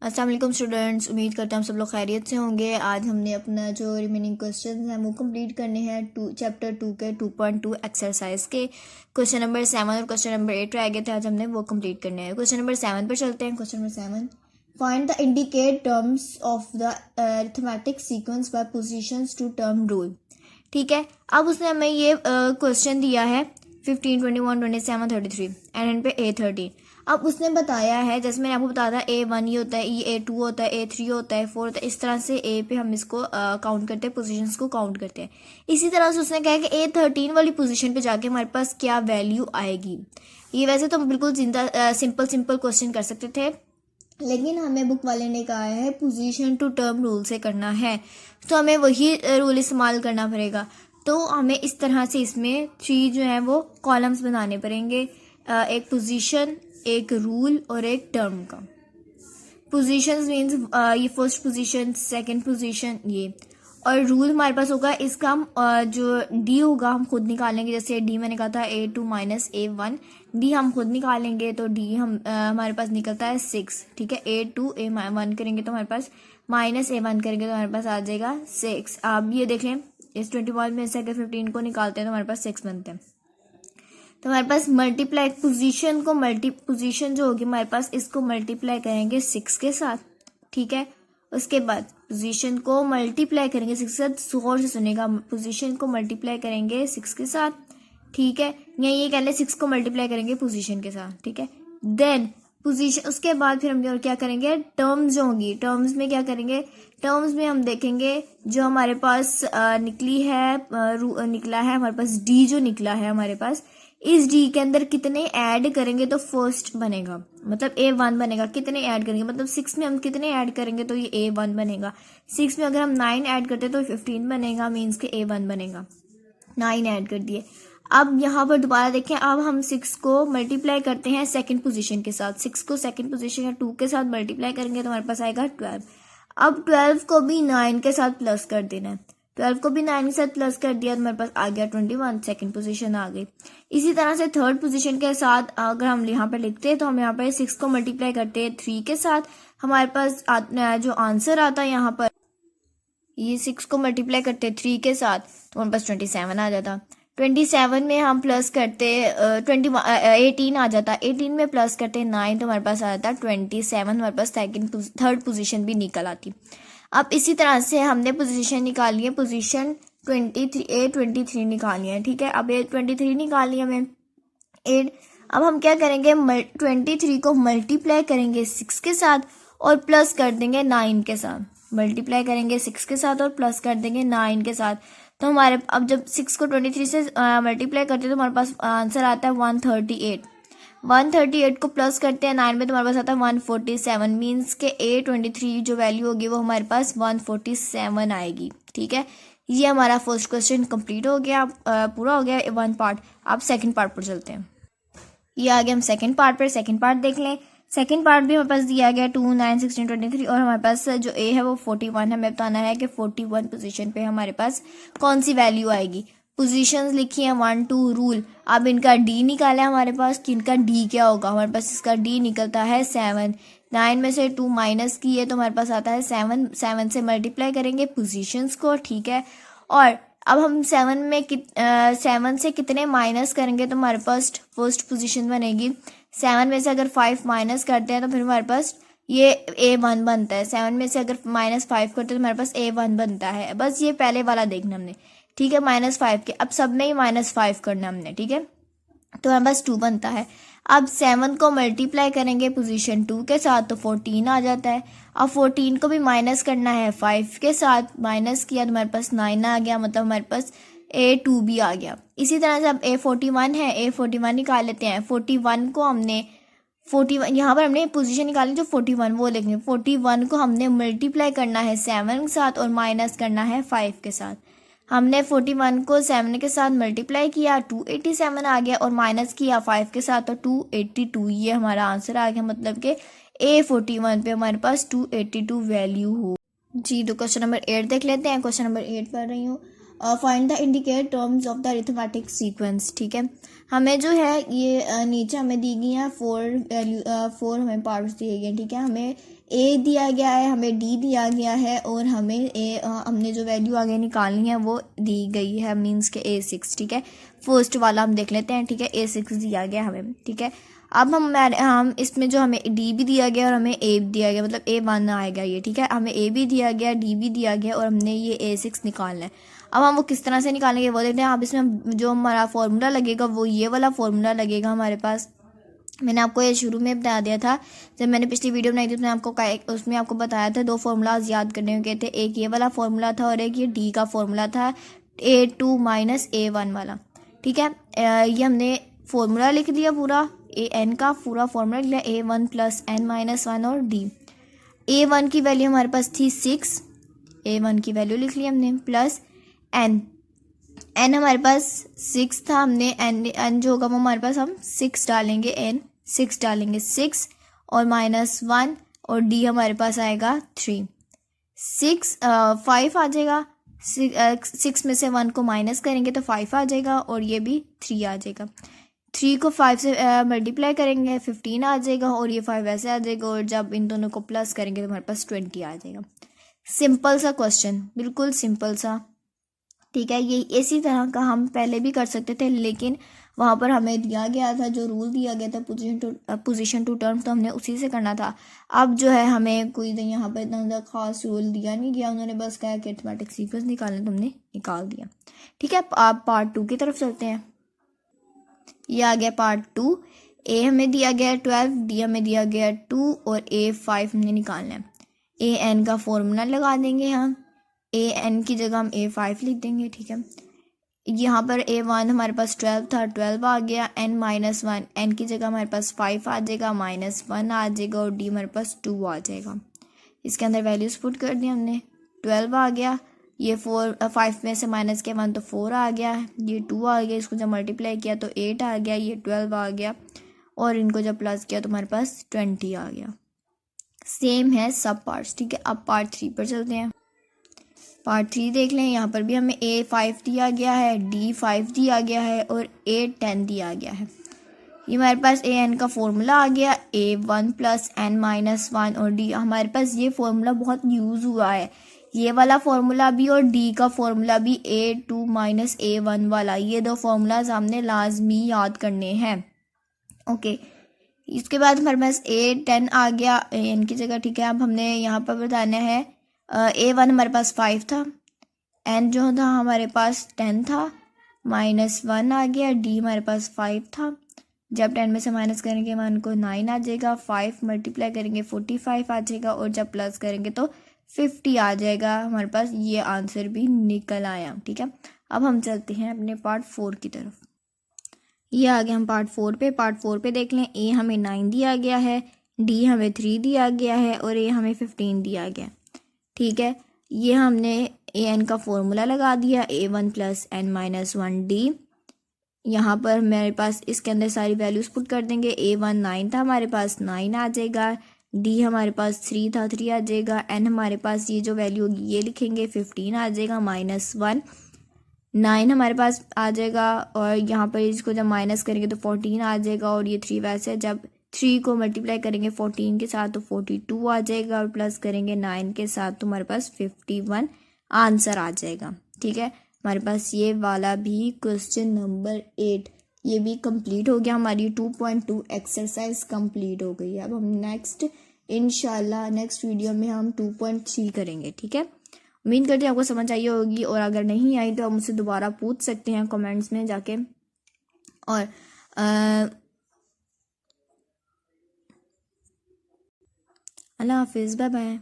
अस्सलाम वालेकुम स्टूडेंट्स, उम्मीद करता हूँ सब लोग खैरियत से होंगे। आज हमने अपना जो रिमेनिंग क्वेश्चन हैं वो कंप्लीट करने हैं चैप्टर 2 के 2.2 एक्सरसाइज के क्वेश्चन नंबर 7 और क्वेश्चन नंबर 8 रह गए थे। आज हमने वो कंप्लीट करने हैं। क्वेश्चन नंबर 7 पर चलते हैं। Question number 7, find the indicate terms of the arithmetic sequence by positions to term rule. ठीक है, अब उसने हमें ये क्वेश्चन दिया है 15, 21, 27, 33 एंड पे A13। अब उसने बताया है, जैसे मैंने आपको बताया था A1 ये होता है, ये A2 होता है, A3 होता है, 4 होता है। इस तरह से A पे हम इसको काउंट करते हैं, पोजीशंस को काउंट करते हैं। इसी तरह से उसने कहा कि A13 वाली पोजीशन पे जाके हमारे पास क्या वैल्यू आएगी। ये वैसे तो बिल्कुल सिंपल क्वेश्चन कर सकते थे, लेकिन हमें बुक वाले ने कहा है पोजीशन टू टर्म रूल से करना है, तो हमें वही रूल इस्तेमाल करना पड़ेगा। तो हमें इस तरह से इसमें 3 जो है वो कॉलम्स बनाने पड़ेंगे, एक पोजीशन, एक रूल और एक टर्म का। पोजीशंस मीन्स ये फर्स्ट पोजीशन, सेकंड पोजीशन ये, और रूल हमारे पास होगा इसका हम जो डी होगा हम खुद निकालेंगे। जैसे डी मैंने कहा था A2 माइनस A1, डी हम खुद निकालेंगे तो डी हमारे पास निकलता है 6। ठीक है, A2 A1 करेंगे तो हमारे पास माइनस A1 करेंगे तो हमारे पास आ जाएगा 6। आप ये देख लें, इस 21 में से अगर 15 को निकालते हैं तो हमारे पास 6 बनते हैं। तो हमारे पास मल्टीप्लाई पोजीशन जो होगी हमारे पास, इसको मल्टीप्लाई करेंगे 6 के साथ। ठीक है, उसके बाद पोजीशन को मल्टीप्लाई करेंगे 6 के साथ। गौर से सुनेगा, पोजीशन को मल्टीप्लाई करेंगे 6 के साथ। ठीक है, ये कहने 6 को मल्टीप्लाई करेंगे पोजीशन के साथ। ठीक है, देन पोजीशन, उसके बाद फिर हम क्या करेंगे, टर्म्स जो होंगी, टर्म्स में क्या करेंगे, टर्म्स में हम देखेंगे जो हमारे पास निकला है हमारे पास डी जो निकला है हमारे पास, इस डी के अंदर कितने ऐड करेंगे तो फर्स्ट बनेगा, मतलब A1 बनेगा। कितने ऐड करेंगे, मतलब 6 में हम कितने ऐड करेंगे तो ये A1 बनेगा। 6 में अगर हम 9 ऐड करते तो 15 बनेगा, मीन्स के A1 बनेगा। 9 ऐड कर दिए। अब यहाँ पर दोबारा देखें, अब हम 6 को मल्टीप्लाई करते हैं सेकंड पोजीशन के साथ। 6 को सेकंड पोजीशन या 2 के साथ मल्टीप्लाई करेंगे तो हमारे पास आएगा 12। अब 12 को भी 9 के साथ प्लस कर देना है। 12 को भी 9 के साथ प्लस कर दिया तो हमारे पास आ गया 21, सेकंड पोजीशन आ गई। इसी तरह से थर्ड पोजीशन के साथ अगर हम यहाँ पर लिखते हैं तो हम यहाँ पर 6 को मल्टीप्लाई करते हैं 3 के साथ, हमारे पास जो आंसर आता है यहाँ पर, ये 6 को मल्टीप्लाई करते 3 के साथ तो हमारे पास 27 आ जाता। 27 में हम प्लस करते 18 आ जाता। 18 में प्लस करते 9 तो हमारे पास आ जाता 27। हमारे पास थर्ड पोजीशन भी निकल आती। अब इसी तरह से हमने पोजीशन निकाली है, पोजीशन 23 निकाली है। ठीक है, अब A23 निकाली हमें 8। अब हम क्या करेंगे, 23 को मल्टीप्लाई करेंगे 6 के साथ और प्लस कर देंगे 9 के साथ। मल्टीप्लाई करेंगे 6 के साथ और प्लस कर देंगे 9 के साथ। तो हमारे अब जब 6 को 23 से मल्टीप्लाई करते हैं तो हमारे पास आंसर आता है 138। 138 को प्लस करते हैं 9 में तो हमारे पास आता है 147, मीन्स के A23 जो वैल्यू होगी वो हमारे पास 147 आएगी। ठीक है, ये हमारा फर्स्ट क्वेश्चन कंप्लीट हो गया, पूरा हो गया 1 पार्ट। अब सेकंड पार्ट पर चलते हैं। ये आ गया हम सेकंड पार्ट पर। सेकंड पार्ट देख लें। सेकंड पार्ट भी हमारे पास दिया गया 2, 9, 16, 23 और हमारे पास जो A है वो 41 है। हमें बताना है कि 41 पोजीशन पे हमारे पास कौन सी वैल्यू आएगी। पोजीशंस लिखी है 1, 2 रूल। अब इनका D निकाला है हमारे पास कि इनका D क्या होगा। हमारे पास इसका D निकलता है 7। 9 में से 2 माइनस किए तो हमारे पास आता है 7। 7 से मल्टीप्लाई करेंगे पोजीशंस को। ठीक है, और अब हम 7 से कितने माइनस करेंगे तो हमारे पास फर्स्ट पोजीशन बनेगी। 7 में से अगर 5 माइनस करते हैं तो फिर हमारे पास ये A1 बनता है। 7 में से अगर -5 करते हैं तो हमारे पास A1 बनता है। बस ये पहले वाला देखना हमने। ठीक है, -5 के, अब सब में ही -5 करना हमने। ठीक है, तो हमारे पास 2 बनता है। अब 7 को मल्टीप्लाई करेंगे पोजीशन 2 के साथ तो 14 आ जाता है। अब 14 को भी माइनस करना है 5 के साथ, माइनस किया तो हमारे पास 9 आ गया, मतलब हमारे पास A2 भी आ गया। इसी तरह से अब A41 है, A41 निकाल लेते हैं। 41 को हमने 41 यहाँ पर हमने पोजीशन निकाली जो 41 वो लिखेंगे। 41 को हमने मल्टीप्लाई करना है 7 के साथ और माइनस करना है 5 के साथ। हमने 41 को 7 के साथ मल्टीप्लाई किया, 287 आ गया, और माइनस किया 5 के साथ तो 282। ये हमारा आंसर आ गया, मतलब कि A41 पे हमारे पास 282 वैल्यू हो। जी, तो क्वेश्चन नंबर 8 देख लेते हैं। क्वेश्चन नंबर 8 पढ़ रही हूँ। Find the indicate terms of the arithmetic sequence. ठीक है, हमें जो है ये नीचे हमें दी गई है 4 हमें पार्ट्स दिए गए, ठीक है। हमें ए दिया गया है, हमें डी दिया गया है, और हमें हमने जो वैल्यू आगे निकालनी है वो दी गई है, मींस के A6, ठीक है। फर्स्ट वाला हम देख लेते हैं, ठीक है। A6 दिया गया हमें, ठीक है। अब हम इसमें जो हमें डी भी दिया गया और हमें ए भी दिया गया, मतलब A1 आएगा ये, ठीक है। हमें ए भी दिया गया, डी भी दिया गया, और हमने ये A6 निकालना है। अब हम वो किस तरह से निकालेंगे वो देखते हैं। अब इसमें जो हमारा फॉर्मूला लगेगा वो ये वाला फॉर्मूला लगेगा हमारे पास। मैंने आपको ये शुरू में बता दिया था, जब मैंने पिछली वीडियो बनाई थी उसमें आपको बताया था 2 फार्मूलाज याद करने के थे। एक ये वाला फार्मूला था और एक ये डी का फार्मूला था, A2 माइनस A1 वाला, ठीक है। ये हमने फार्मूला लिख दिया पूरा, एन का पूरा फार्मूला लिख लिया, A1 प्लस n माइनस 1 और डी। A1 की वैल्यू हमारे पास थी 6, A1 की वैल्यू लिख ली हमने, प्लस n हमारे पास 6 था, हमने n जो होगा वो हमारे पास हम 6 डालेंगे, n 6 डालेंगे, 6 और माइनस 1, और d हमारे पास आएगा 3। 5 आ जाएगा, 6 में से 1 को माइनस करेंगे तो 5 आ जाएगा, और ये भी 3 आ जाएगा। 3 को 5 से मल्टीप्लाई करेंगे 15 आ जाएगा, और ये 5 ऐसे आ जाएगा, और जब इन दोनों को प्लस करेंगे तो हमारे पास 20 आ जाएगा। सिंपल सा क्वेश्चन, बिल्कुल सिंपल सा, ठीक है। ये इसी तरह का हम पहले भी कर सकते थे, लेकिन वहाँ पर हमें दिया गया था, जो रूल दिया गया था पोजीशन टू टर्म, तो हमने उसी से करना था। अब जो है हमें कोई यहाँ पर इतना ज़्यादा खास रूल दिया नहीं गया, उन्होंने बस कहा कि अरिथमेटिक सीक्वेंस निकालना, तो हमने निकाल दिया, ठीक है। आप पार्ट 2 की तरफ चलते हैं। ये आ गया पार्ट 2। ए हमें दिया गया 12, डी हमें दिया गया 2, और A5 हमने निकालना है। AN का फॉर्मूला लगा देंगे हम, AN की जगह हम A5 लिख देंगे, ठीक है। यहाँ पर A1 हमारे पास 12 था, 12 आ गया, n माइनस 1, n की जगह हमारे पास 5 आ जाएगा, माइनस 1 आ जाएगा, और d हमारे पास 2 आ जाएगा। इसके अंदर वैल्यूज पुट कर दी हमने, 12 आ गया, ये 5 में से माइनस किया 1 तो 4 आ गया, ये 2 आ गया, इसको जब मल्टीप्लाई किया तो 8 आ गया, ये 12 आ गया, और इनको जब प्लस किया तो हमारे पास 20 आ गया। सेम है सब पार्ट्स, ठीक है। अब पार्ट 3 पर चलते हैं। पार्ट 3 देख लें, यहाँ पर भी हमें A5 दिया गया है, D5 दिया गया है, और A10 दिया गया है। ये हमारे पास AN का फॉर्मूला आ गया, A1 प्लस n माइनस 1, और D हमारे पास ये फॉर्मूला बहुत यूज़ हुआ है, ये वाला फॉर्मूला भी और D का फॉर्मूला भी, A2 माइनस A1 वाला, ये 2 फार्मूलाज हमने लाजमी याद करने हैं, ओके। इसके बाद हमारे पास A10 आ गया AN की जगह, ठीक है। अब हमने यहाँ पर बताना है, A1 हमारे पास 5 था, n जो था हमारे पास 10 था, माइनस 1 आ गया, D हमारे पास 5 था, जब 10 में से माइनस करेंगे 1 को 9 आ जाएगा, 5 मल्टीप्लाई करेंगे 45 आ जाएगा, और जब प्लस करेंगे तो 50 आ जाएगा हमारे पास। ये आंसर भी निकल आया, ठीक है। अब हम चलते हैं अपने पार्ट 4 की तरफ। ये आ गया हम पार्ट 4 पे। पार्ट 4 पे देख लें, A हमें 9 दिया गया है, D हमें 3 दिया गया है, और A हमें 15 दिया गया, ठीक है। ये हमने AN का फॉर्मूला लगा दिया, A1 plus n minus 1D। यहाँ पर मेरे पास इसके अंदर सारी वैल्यूज पुट कर देंगे। A1 9 था हमारे पास, 9 आ जाएगा, D हमारे पास 3 था, 3 आ जाएगा, n हमारे पास ये जो वैल्यू होगी ये लिखेंगे, 15 आ जाएगा, माइनस 1, 9 हमारे पास आ जाएगा, और यहाँ पर इसको जब माइनस करेंगे तो 14 आ जाएगा, और ये 3 वैसे जब 3 को मल्टीप्लाई करेंगे 14 के साथ तो 42 आ जाएगा, और प्लस करेंगे 9 के साथ तो हमारे पास 51 आंसर आ जाएगा, ठीक है। हमारे पास ये वाला भी क्वेश्चन नंबर 8 ये भी कंप्लीट हो गया, हमारी 2.2 एक्सरसाइज कंप्लीट हो गई है। अब हम नेक्स्ट इंशाल्लाह नेक्स्ट वीडियो में हम 2.3 करेंगे, ठीक है। उम्मीद करते हैं आपको समझ आई होगी, और अगर नहीं आई तो आप मुझसे दोबारा पूछ सकते हैं कमेंट्स में जाके। और अल्लाह हाफिज़, बाय बाय।